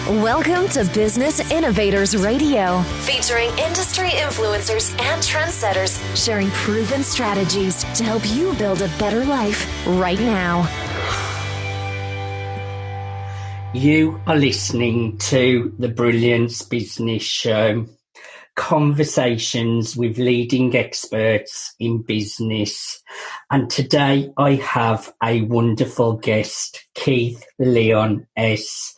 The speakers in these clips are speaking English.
Welcome to Business Innovators Radio, featuring industry influencers and trendsetters sharing proven strategies to help you build a better life right now. You are listening to the Brilliance Business Show, conversations with leading experts in business. And today I have a wonderful guest, Keith Leon S.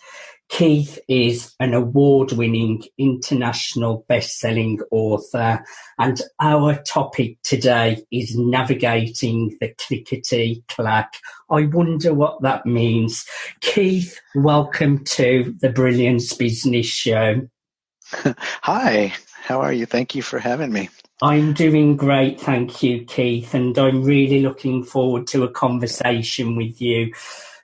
Keith is an award-winning international best-selling author, and our topic today is navigating the clickety-clack. I wonder what that means. Keith, welcome to the Brilliance Business Show. Hi, how are you? Thank you for having me. I'm doing great, thank you, Keith, and I'm really looking forward to a conversation with you.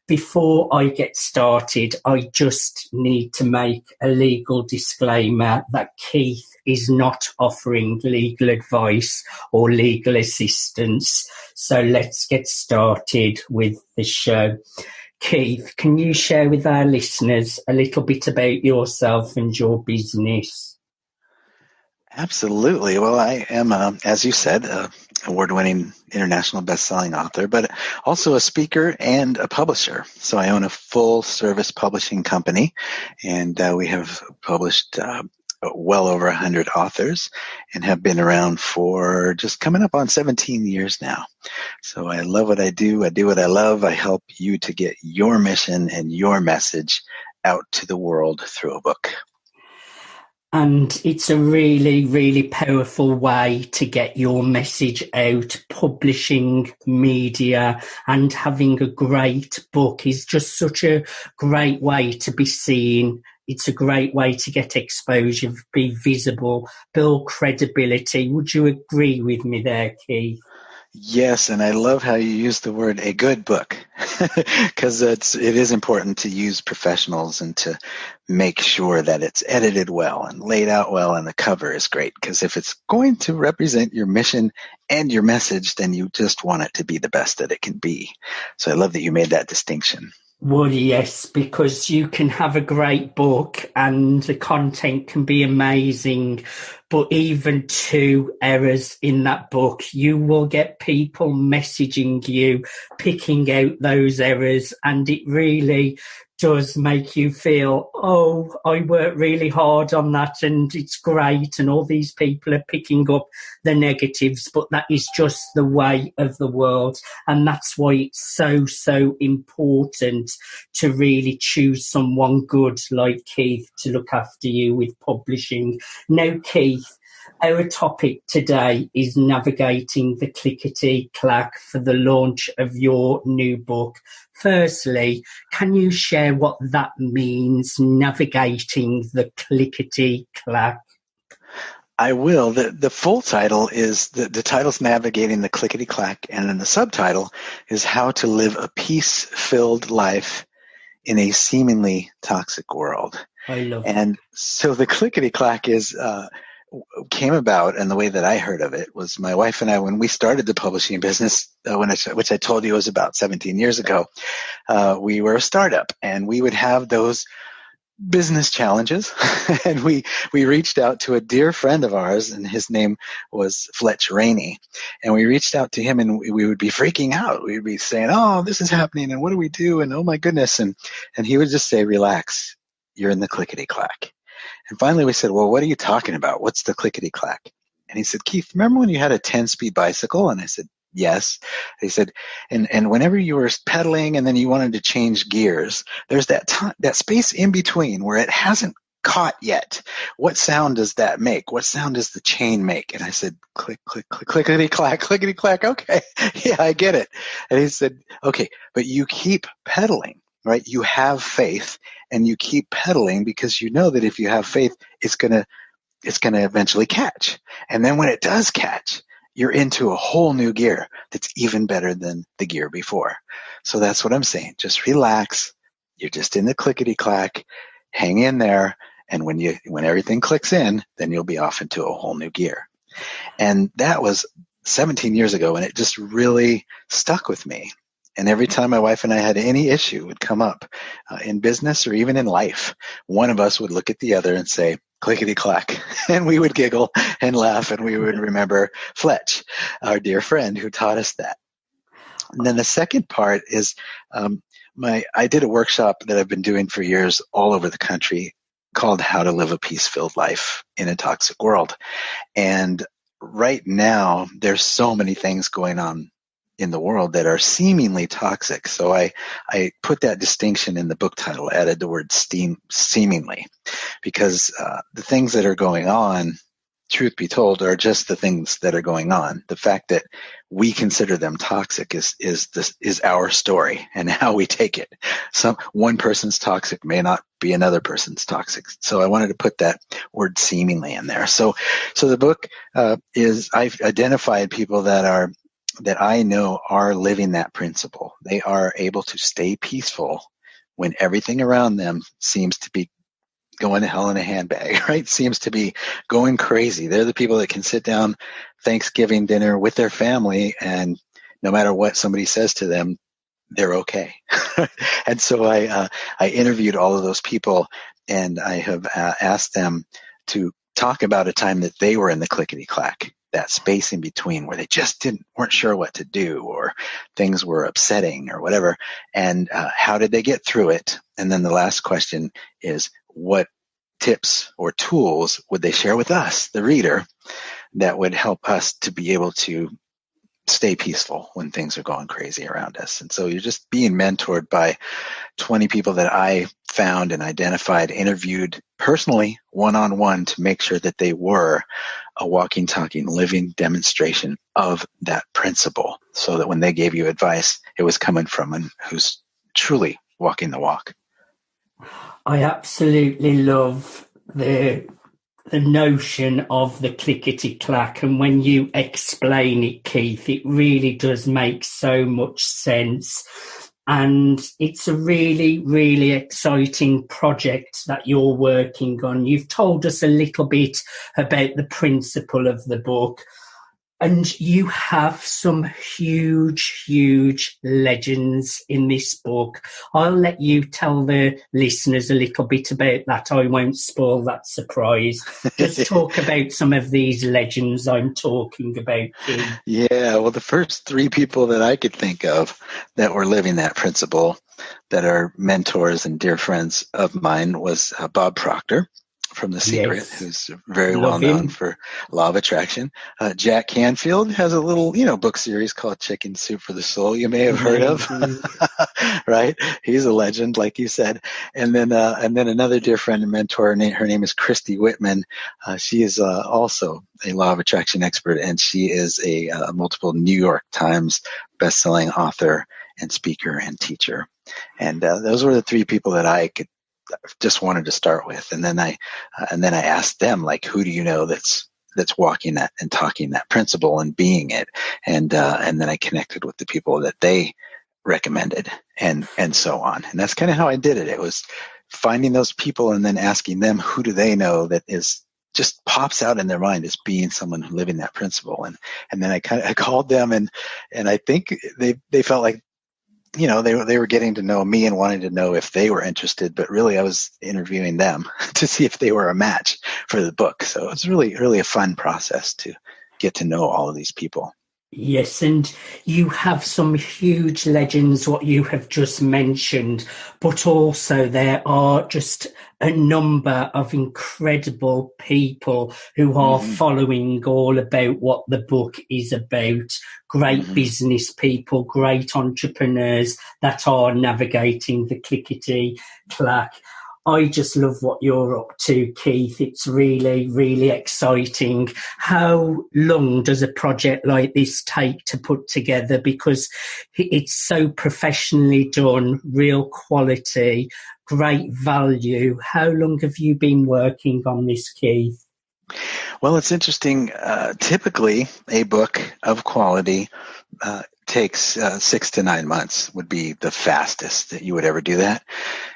Before I get started, I just need to make a legal disclaimer that Keith is not offering legal advice or legal assistance. So let's get started with the show. Keith, can you share with our listeners a little bit about yourself and your business? Absolutely. Well, I am, as you said, an award-winning international best-selling author, but also a speaker and a publisher. So I own a full-service publishing company, and we have published well over 100 authors and have been around for just coming up on 17 years now. So I love what I do. I do what I love. I help you to get your mission and your message out to the world through a book. And it's a really, really powerful way to get your message out. Publishing, media, and having a great book is just such a great way to be seen. It's a great way to get exposure, be visible, build credibility. Would you agree with me there, Keith? Yes, and I love how you use the word a good book, because it is important to use professionals and to make sure that it's edited well and laid out well and the cover is great, because if it's going to represent your mission and your message, then you just want it to be the best that it can be. So I love that you made that distinction. Well, yes, because you can have a great book and the content can be amazing, but even two errors in that book, you will get people messaging you, picking out those errors, and it really does make you feel, oh, I worked really hard on that and it's great and all these people are picking up the negatives, but that is just the way of the world. And that's why it's so important to really choose someone good like Keith to look after you with publishing. Now, Keith, our topic today is navigating the clickety-clack for the launch of your new book. Firstly, can you share what that means, navigating the clickety-clack? I will. The full title is, the title's Navigating the Clickety-Clack, and then the subtitle is How to Live a Peace-Filled Life in a Seemingly Toxic World. I love it. And so the clickety-clack came about, and the way that I heard of it was my wife and I, when we started the publishing business, which I told you was about 17 years ago, we were a startup, and we would have those business challenges. And we reached out to a dear friend of ours, and his name was Fletch Rainey. And we reached out to him, and we would be freaking out. We'd be saying, oh, this is happening, and what do we do? And oh my goodness. And he would just say, relax, you're in the clickety-clack. And finally we said, well, what are you talking about? What's the clickety-clack? And he said, Keith, remember when you had a 10-speed bicycle? And I said, yes. He said, and whenever you were pedaling and then you wanted to change gears, there's that space in between where it hasn't caught yet. What sound does that make? What sound does the chain make? And I said, click, click, click, clickety-clack, clickety-clack. Okay. Yeah, I get it. And he said, okay, but you keep pedaling, right? You have faith. And you keep pedaling because you know that if you have faith, it's gonna eventually catch. And then when it does catch, you're into a whole new gear that's even better than the gear before. So that's what I'm saying. Just relax. You're just in the clickety-clack. Hang in there. And when everything clicks in, then you'll be off into a whole new gear. And that was 17 years ago, and it just really stuck with me. And every time my wife and I had any issue would come up in business or even in life, one of us would look at the other and say, clickety clack. And we would giggle and laugh, and we would remember Fletch, our dear friend who taught us that. And then the second part is I did a workshop that I've been doing for years all over the country called How to Live a Peace-Filled Life in a Toxic World. And right now, there's so many things going on in the world that are seemingly toxic. So I put that distinction in the book title, added the word seemingly, because the things that are going on, truth be told, are just the things that are going on. The fact that we consider them toxic is our story and how we take it. One person's toxic may not be another person's toxic. So I wanted to put that word seemingly in there. So the book I've identified people that I know are living that principle. They are able to stay peaceful when everything around them seems to be going to hell in a handbag, right? Seems to be going crazy. They're the people that can sit down Thanksgiving dinner with their family, and no matter what somebody says to them, they're okay. And so I interviewed all of those people, and I have asked them to talk about a time that they were in the clickety-clack, that space in between where they just weren't sure what to do, or things were upsetting or whatever. And how did they get through it? And then the last question is, what tips or tools would they share with us, the reader, that would help us to be able to stay peaceful when things are going crazy around us? And so you're just being mentored by 20 people that I found and identified, interviewed personally, one-on-one, to make sure that they were a walking, talking, living demonstration of that principle, so that when they gave you advice, it was coming from one who's truly walking the walk. I absolutely love the notion of the clickety-clack, and when you explain it, Keith, it really does make so much sense. And it's a really, really exciting project that you're working on. You've told us a little bit about the principle of the book, and you have some huge, huge legends in this book. I'll let you tell the listeners a little bit about that. I won't spoil that surprise. Just talk about some of these legends I'm talking about, Keith. Yeah, well, the first three people that I could think of that were living that principle, that are mentors and dear friends of mine, was Bob Proctor from The Secret, yes, who's very well known for Law of Attraction. Jack Canfield has a little, book series called Chicken Soup for the Soul. You may have heard of, right? He's a legend, like you said. And then another dear friend and mentor, her name is Christy Whitman. She is also a Law of Attraction expert, and she is a multiple New York Times bestselling author and speaker and teacher. And those were the three people that I just wanted to start with. And then I asked them, like, who do you know that's walking that and talking that principle and being it? And then I connected with the people that they recommended, and so on. And that's kind of how I did it. It was finding those people and then asking them, who do they know that is just pops out in their mind as being someone living that principle. And then I called them, and I think they felt like, they were getting to know me and wanting to know if they were interested, but really I was interviewing them to see if they were a match for the book. So it's really, really a fun process to get to know all of these people. Yes, and you have some huge legends, what you have just mentioned, but also there are just a number of incredible people who are following all about what the book is about. Great business people, great entrepreneurs that are navigating the clickety-clack. I just love what you're up to, Keith. It's really, really exciting. How long does a project like this take to put together? Because it's so professionally done, real quality, great value. How long have you been working on this, Keith? Well, it's interesting. Typically, a book of quality takes 6 to 9 months would be the fastest that you would ever do that.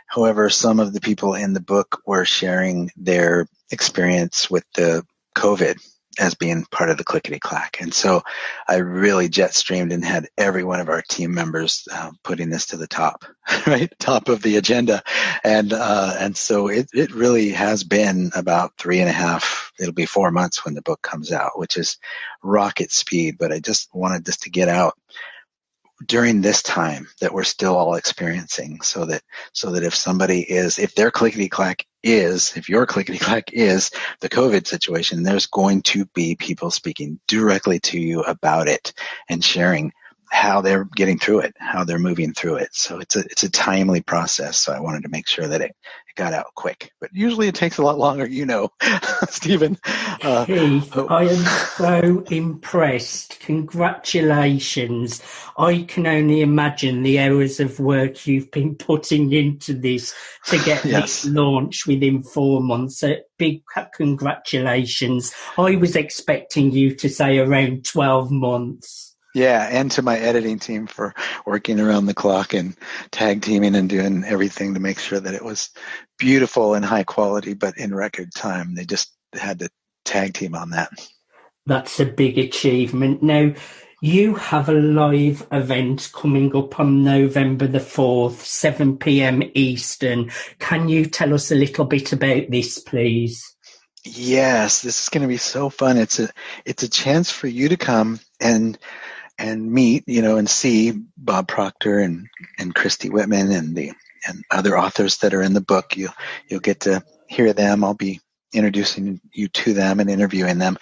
However, some of the people in the book were sharing their experience with the COVID as being part of the Clickety Clack. And so I really jet streamed and had every one of our team members putting this to the top, right? Top of the agenda. And so it really has been about 3.5, it'll be 4 months when the book comes out, which is rocket speed. But I just wanted this to get out during this time that we're still all experiencing, so that if somebody is, if their clickety clack is, if your clickety clack is the COVID situation, there's going to be people speaking directly to you about it and sharing how they're getting through it, how they're moving through it. So it's a timely process. So I wanted to make sure that it got out quick. But usually it takes a lot longer, Stephen. Keith, I am so impressed. Congratulations. I can only imagine the hours of work you've been putting into this to get Yes. this launched within 4 months. So big congratulations. I was expecting you to say around 12 months. Yeah, and to my editing team for working around the clock and tag teaming and doing everything to make sure that it was beautiful and high quality, but in record time. They just had to tag team on that. That's a big achievement. Now, you have a live event coming up on November the 4th, 7 p.m. Eastern. Can you tell us a little bit about this, please? Yes, this is going to be so fun. It's a chance for you to come and meet, and see Bob Proctor and Christy Whitman and other authors that are in the book. You'll get to hear them. I'll be introducing you to them and interviewing them.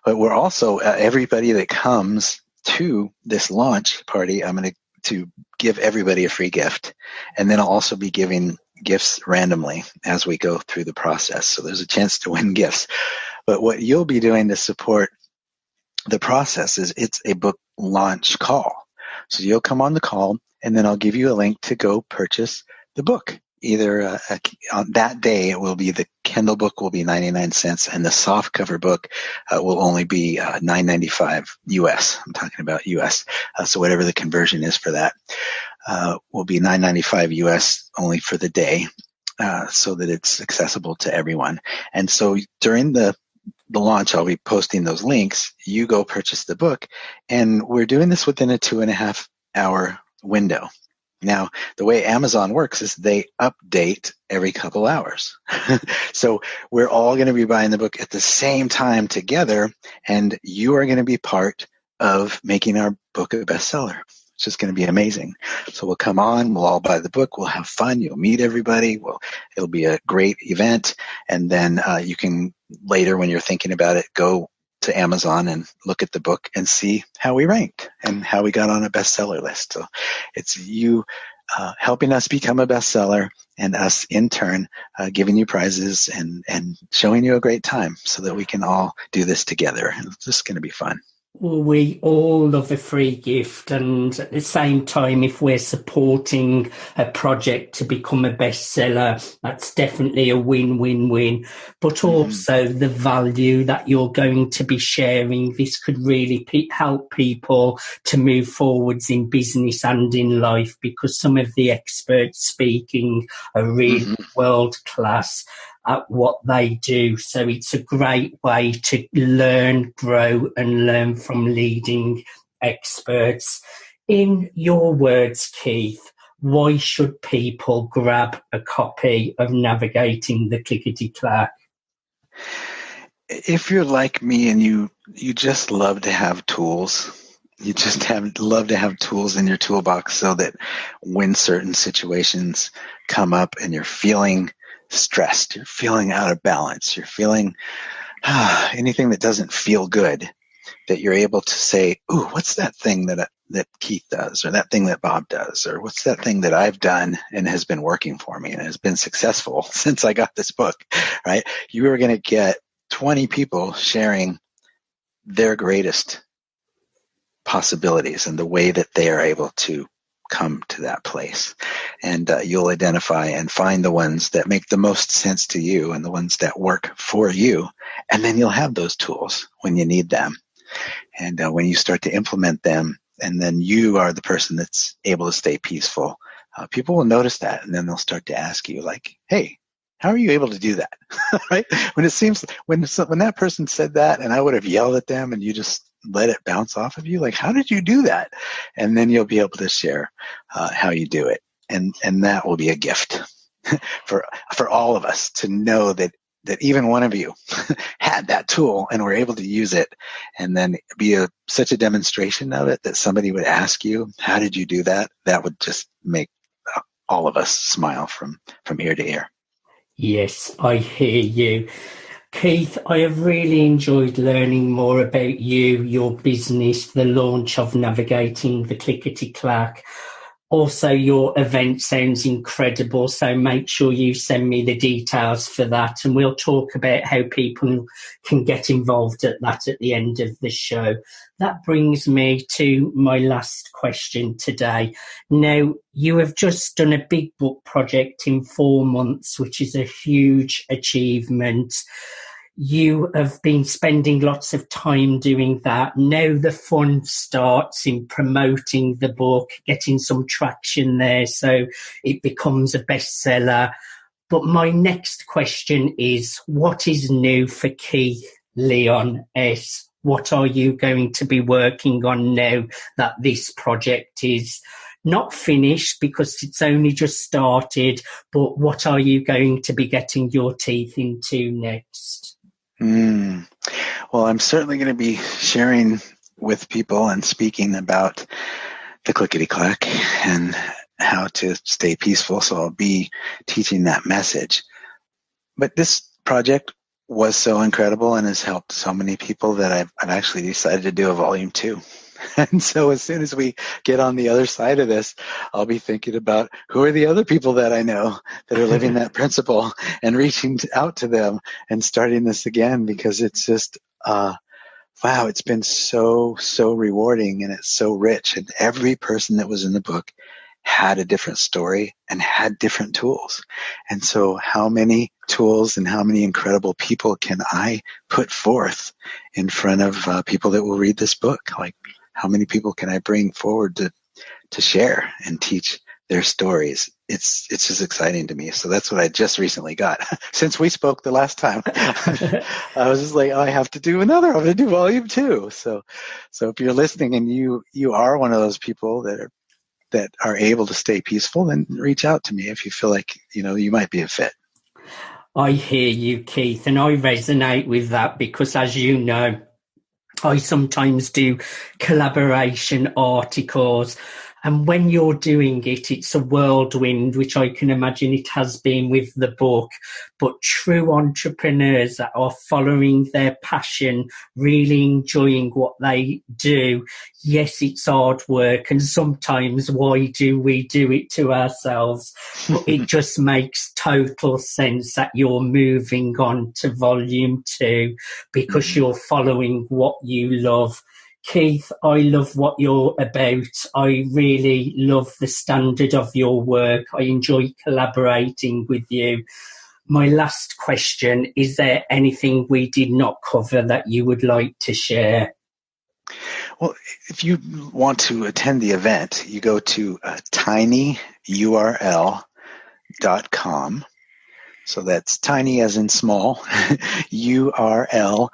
But we're also everybody that comes to this launch party, I'm going to give everybody a free gift, and then I'll also be giving gifts randomly as we go through the process. So there's a chance to win gifts. But what you'll be doing to support the process is it's a book launch call. So you'll come on the call, and then I'll give you a link to go purchase the book. Either on that day, it will be the Kindle book will be 99 cents, and the soft cover book will only be $9.95 US. I'm talking about US. So whatever the conversion is for that will be $9.95 US only for the day, so that it's accessible to everyone. And so during the launch, I'll be posting those links. You go purchase the book, and we're doing this within a 2.5 hour window. Now, the way Amazon works is they update every couple hours. So we're all going to be buying the book at the same time together, and you are going to be part of making our book a bestseller. It's just going to be amazing. So we'll come on, we'll all buy the book, we'll have fun, you'll meet everybody, it'll be a great event, and then you can later, when you're thinking about it, go to Amazon and look at the book and see how we ranked and how we got on a bestseller list. So it's you helping us become a bestseller, and us in turn giving you prizes and showing you a great time so that we can all do this together. It's just going to be fun. Well, we all love a free gift, and at the same time, if we're supporting a project to become a bestseller, that's definitely a win-win-win. But also the value that you're going to be sharing, this could really help people to move forwards in business and in life, because some of the experts speaking are really world-class at what they do. So it's a great way to learn, grow, and learn from leading experts. In your words, Keith, why should people grab a copy of Navigating the Clickety Clack? If you're like me and you just love to have tools, you just love to have tools in your toolbox, so that when certain situations come up and you're feeling stressed, you're feeling out of balance, you're feeling anything that doesn't feel good, that you're able to say, ooh, what's that thing that Keith does, or that thing that Bob does, or what's that thing that I've done and has been working for me and has been successful since I got this book, right? You are going to get 20 people sharing their greatest possibilities and the way that they are able to come to that place. And you'll identify and find the ones that make the most sense to you and the ones that work for you. And then you'll have those tools when you need them. And when you start to implement them, and then you are the person that's able to stay peaceful, people will notice that. And then they'll start to ask you like, hey, How are you able to do that? Right? When it seems, when that person said that and I would have yelled at them and you just let it bounce off of you, like, how did you do that? And then you'll be able to share how you do it. And that will be a gift for all of us to know that even one of you had that tool and were able to use it, and then be such a demonstration of it that somebody would ask you, how did you do that? That would just make all of us smile from ear to ear. Yes, I hear you. Keith, I have really enjoyed learning more about you, your business, the launch of Navigating the Clickety-Clack. Also, your event sounds incredible, so make sure you send me the details for that, and we'll talk about how people can get involved at that at the end of the show. That brings me to my last question today. Now, you have just done a big book project in 4 months, which is a huge achievement. You have been spending lots of time doing that. Now the fun starts in promoting the book, getting some traction there so it becomes a bestseller. But my next question is, what is new for Keith Leon S? What are you going to be working on now that this project is not finished because it's only just started, but what are you going to be getting your teeth into next? Well, I'm certainly going to be sharing with people and speaking about the clickety-clack and how to stay peaceful. So I'll be teaching that message. But this project was so incredible and has helped so many people that I've actually decided to do a volume 2. And so as soon as we get on the other side of this, I'll be thinking about who are the other people that I know that are living that principle and reaching out to them and starting this again, because it's just, wow, it's been so rewarding and it's so rich. And every person that was in the book had a different story and had different tools. And so how many tools and how many incredible people can I put forth in front of people that will read this book? Like, how many people can I bring forward to share and teach their stories? It's just exciting to me. So that's what I just recently got. Since we spoke the last time, I was just like, oh, I have to do another. I'm going to do volume 2. So if you're listening and you are one of those people that are able to stay peaceful, then reach out to me if you feel like, you might be a fit. I hear you, Keith, and I resonate with that because, as you know, I sometimes do collaboration articles, and when you're doing it, it's a whirlwind, which I can imagine it has been with the book. But true entrepreneurs that are following their passion, really enjoying what they do, yes, it's hard work, and sometimes why do we do it to ourselves? But it just makes total sense that you're moving on to volume 2 because you're following what you love. Keith, I love what you're about. I really love the standard of your work. I enjoy collaborating with you. My last question, is there anything we did not cover that you would like to share? Well, if you want to attend the event, you go to tinyurl.com. So that's tiny as in small, url.com.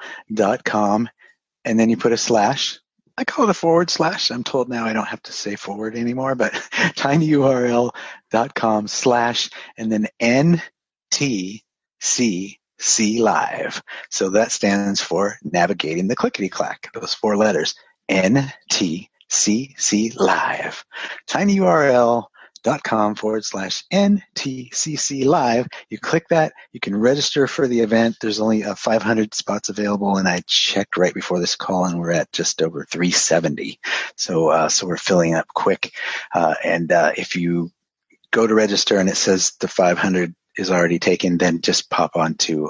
And then you put a slash. I call it a forward slash. I'm told now I don't have to say forward anymore, but tinyurl.com/ and then NTCC Live. So that stands for Navigating the Clickety-Clack, those 4 letters, NTCC Live. tinyurl.com/ NTCC Live. You click that, you can register for the event. There's only 500 spots available, and I checked right before this call, and we're at just over 370. So we're filling up quick. And if you go to register and it says the 500 is already taken, then just pop onto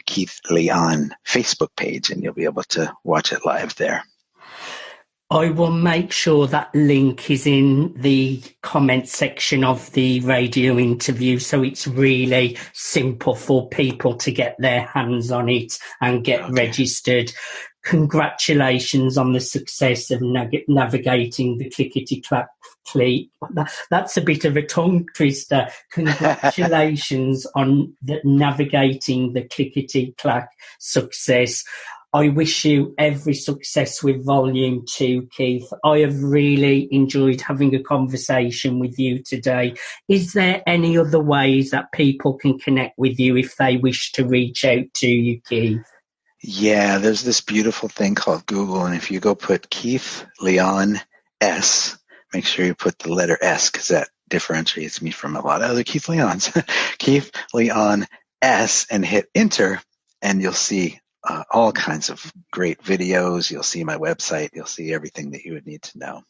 Keith Leon Facebook page, and you'll be able to watch it live there. I will make sure that link is in the comment section of the radio interview, so it's really simple for people to get their hands on it and get registered. Congratulations on the success of Navigating the Clickety-Clack That's a bit of a tongue twister. Congratulations on navigating the clickety-clack success. I wish you every success with Volume 2, Keith. I have really enjoyed having a conversation with you today. Is there any other ways that people can connect with you if they wish to reach out to you, Keith? Yeah, there's this beautiful thing called Google, and if you go put Keith Leon S., make sure you put the letter S, because that differentiates me from a lot of other Keith Leons. Keith Leon S, and hit enter, and you'll see all kinds of great videos. You'll see my website. You'll see everything that you would need to know.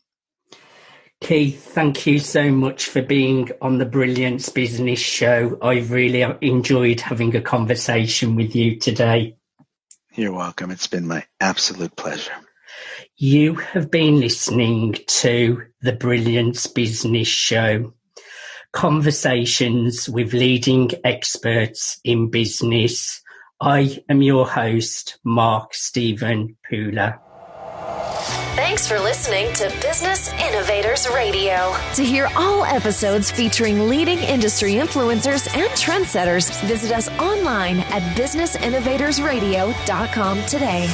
Keith, thank you so much for being on the Brilliance Business Show. I've really enjoyed having a conversation with you today. You're welcome. It's been my absolute pleasure. You have been listening to the Brilliance Business Show, conversations with leading experts in business. I am your host, Mark Stephen Pooler. Thanks for listening to Business Innovators Radio. To hear all episodes featuring leading industry influencers and trendsetters, visit us online at businessinnovatorsradio.com today.